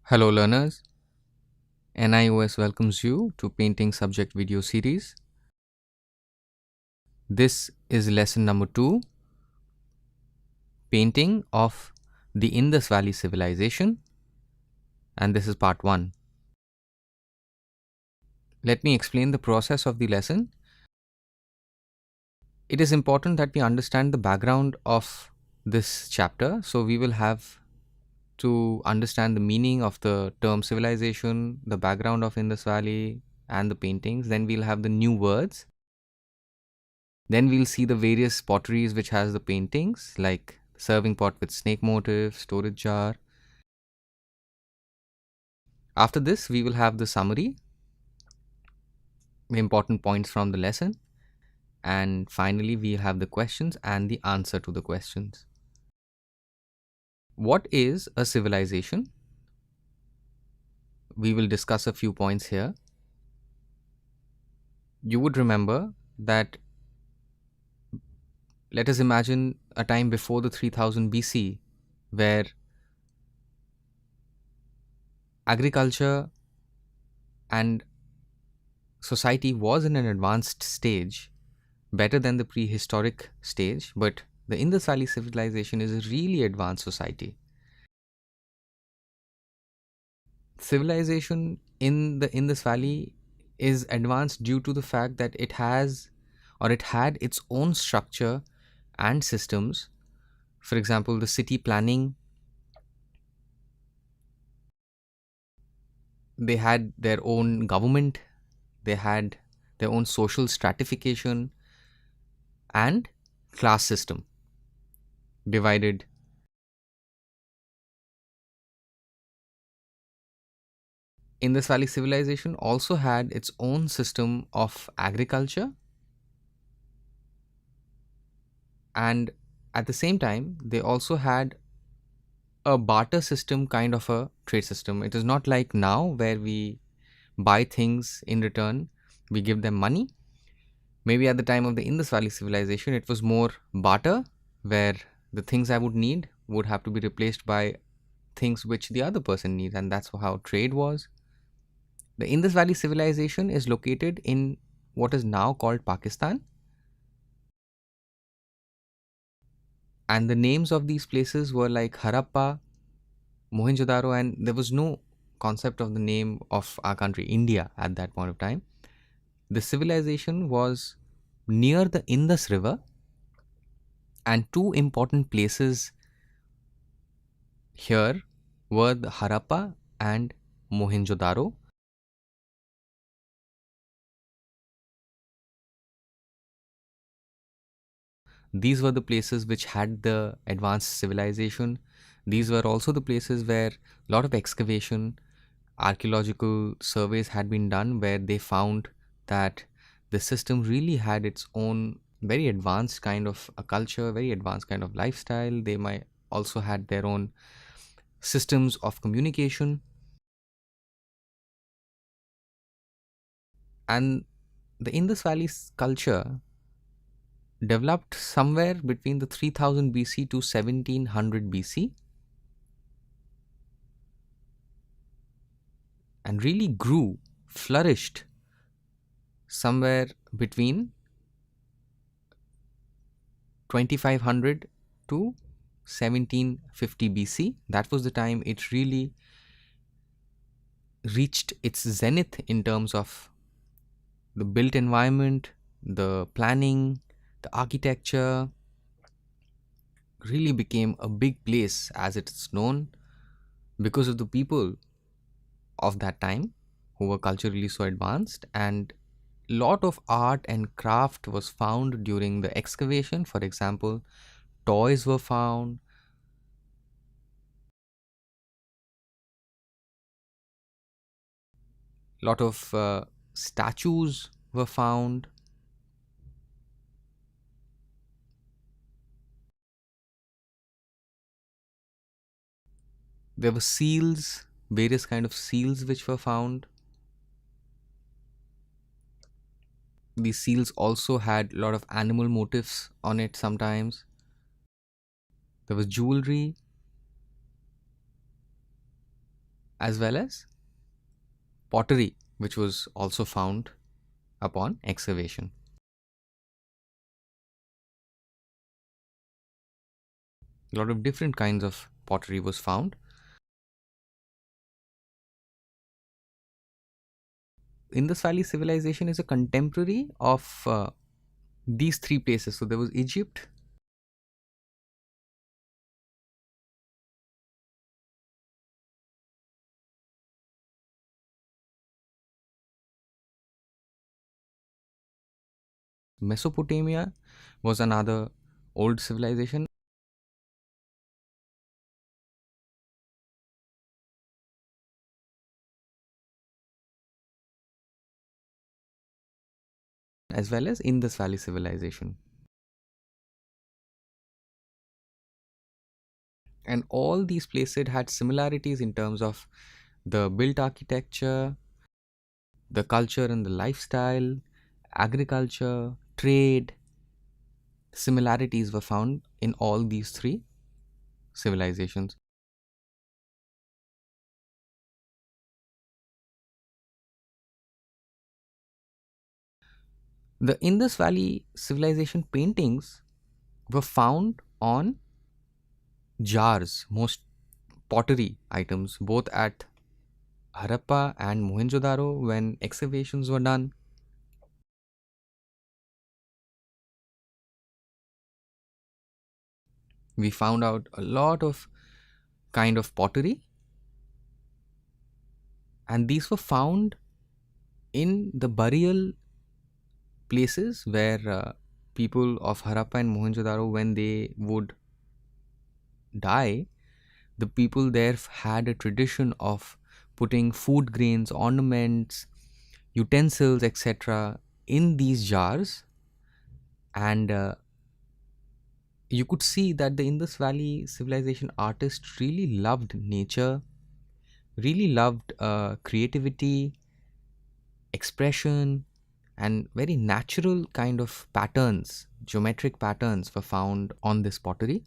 Hello learners, NIOS welcomes you to Painting Subject Video Series. This is lesson number 2, Painting of the Indus Valley Civilization, and this is part 1. Let me explain the process of the lesson. It is important that we understand the background of this chapter, so we will have to understand the meaning of the term civilization, the background of Indus Valley and the paintings. Then we'll have the new words. Then we'll see the various potteries which has the paintings, like serving pot with snake motif, storage jar. After this, we will have the summary, important points from the lesson, and finally we'll have the questions and the answer to the questions. What is a civilization? We will discuss a few points here. You would remember that, let us imagine a time before the 3000 BC where agriculture and society was in an advanced stage, better than the prehistoric stage, but the Indus Valley civilization is a really advanced society. Civilization in the Indus Valley is advanced due to the fact that it had its own structure and systems. For example, the city planning, they had their own government, they had their own social stratification and class system divided. Indus Valley civilization also had its own system of agriculture, and at the same time they also had a barter system, kind of a trade system. It is not like now where we buy things in return, we give them money. Maybe at the time of the Indus Valley civilization it was more barter, where the things I would need would have to be replaced by things which the other person needs, and that's how trade was. The Indus Valley civilization is located in what is now called Pakistan, and the names of these places were like Harappa, Mohenjo-daro, and there was no concept of the name of our country, India, at that point of time. The civilization was near the Indus River, and two important places here were the Harappa and Mohenjo-daro. These were the places which had the advanced civilization. These were also the places where a lot of excavation, archaeological surveys had been done, where they found that the system really had its own very advanced kind of a culture, very advanced kind of lifestyle. They might also had their own systems of communication. And the Indus Valley culture developed somewhere between the 3000 BC to 1700 BC, and really grew, flourished somewhere between 2500 to 1750 BC. That was the time it really reached its zenith in terms of the built environment, the planning, the architecture. Really became a big place as it's known because of the people of that time who were culturally so advanced, and lot of art and craft was found during the excavation. For example, toys were found, lot of statues were found. There were seals, various kind of seals which were found. These seals also had a lot of animal motifs on it sometimes. There was jewelry. as well as pottery, which was also found upon excavation. A lot of different kinds of pottery was found. Indus Valley civilization is a contemporary of these three places. So there was Egypt, Mesopotamia was another old civilization, as well as Indus Valley civilization. And all these places had similarities in terms of the built architecture, the culture and the lifestyle, agriculture, trade. Similarities were found in all these three civilizations. The Indus Valley civilization paintings were found on jars, most pottery items, both at Harappa and Mohenjo-daro when excavations were done. We found out a lot of kind of pottery, and these were found in the burial places where people of Harappa and Mohenjo-daro, when they would die, the people there had a tradition of putting food grains, ornaments, utensils, etc. in these jars, and you could see that the Indus Valley civilization artists really loved nature, really loved creativity, expression, and very natural kind of patterns, geometric patterns were found on this pottery.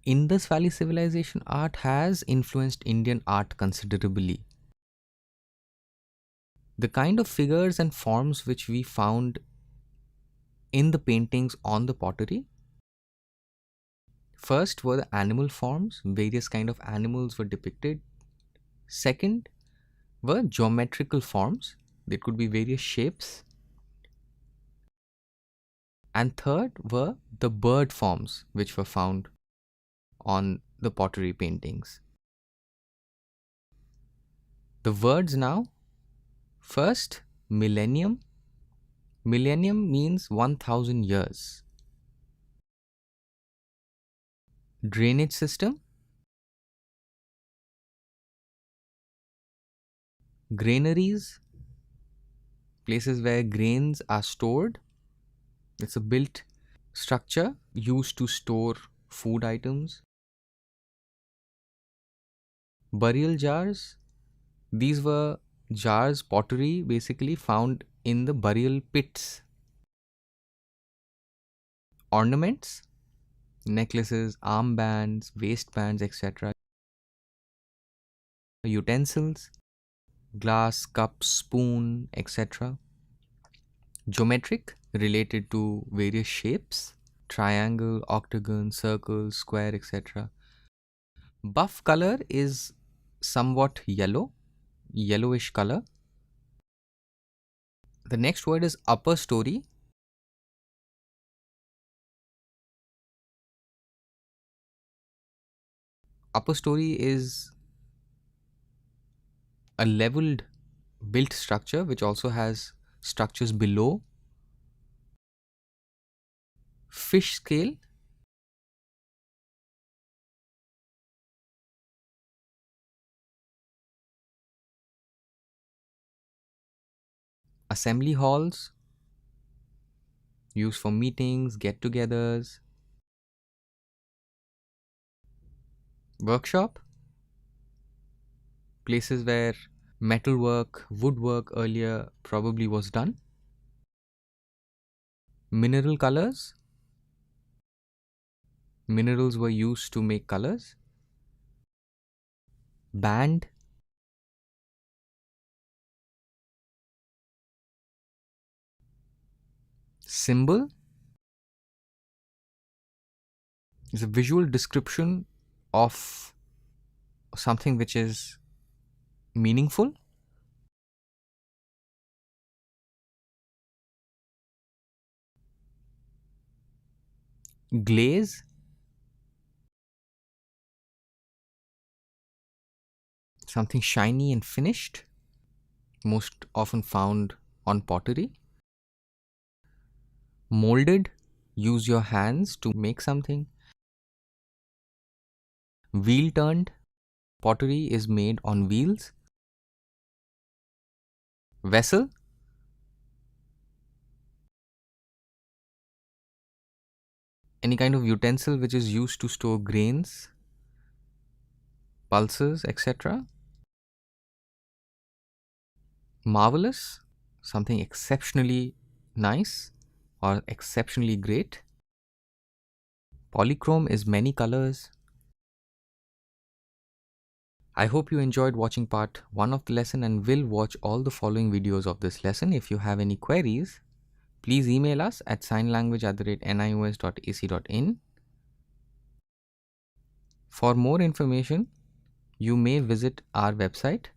Indus Valley civilization art has influenced Indian art considerably. The kind of figures and forms which we found in the paintings on the pottery, first were the animal forms, various kind of animals were depicted. Second were geometrical forms, there could be various shapes. And third were the bird forms which were found on the pottery paintings. The words now, first, millennium. Millennium means 1000 years. Drainage system, granaries, places where grains are stored. It's a built structure used to store food items. Burial jars, these were jars, pottery basically found in the burial pits. Ornaments, necklaces, armbands, waistbands, etc. Utensils, glass, cup, spoon, etc. Geometric, related to various shapes, triangle, octagon, circle, square, etc. Buff color is somewhat yellow, yellowish color. The next word is upper story. Upper story is a leveled built structure which also has structures below. Fish scale, assembly halls used for meetings, get-togethers. Workshop, places where metalwork, woodwork earlier probably was done. Mineral colors, minerals were used to make colors. band, symbol is a visual description of something which is meaningful. Glaze, something shiny and finished, most often found on pottery. Molded, use your hands to make something. Wheel turned, pottery is made on wheels. Vessel, any kind of utensil which is used to store grains, pulses, etc. Marvelous, something exceptionally nice or exceptionally great. Polychrome is many colors. I hope you enjoyed watching part 1 of the lesson and will watch all the following videos of this lesson. If you have any queries, please email us at signlanguage@nios.ac.in. For more information, you may visit our website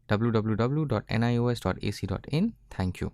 www.nios.ac.in. Thank you.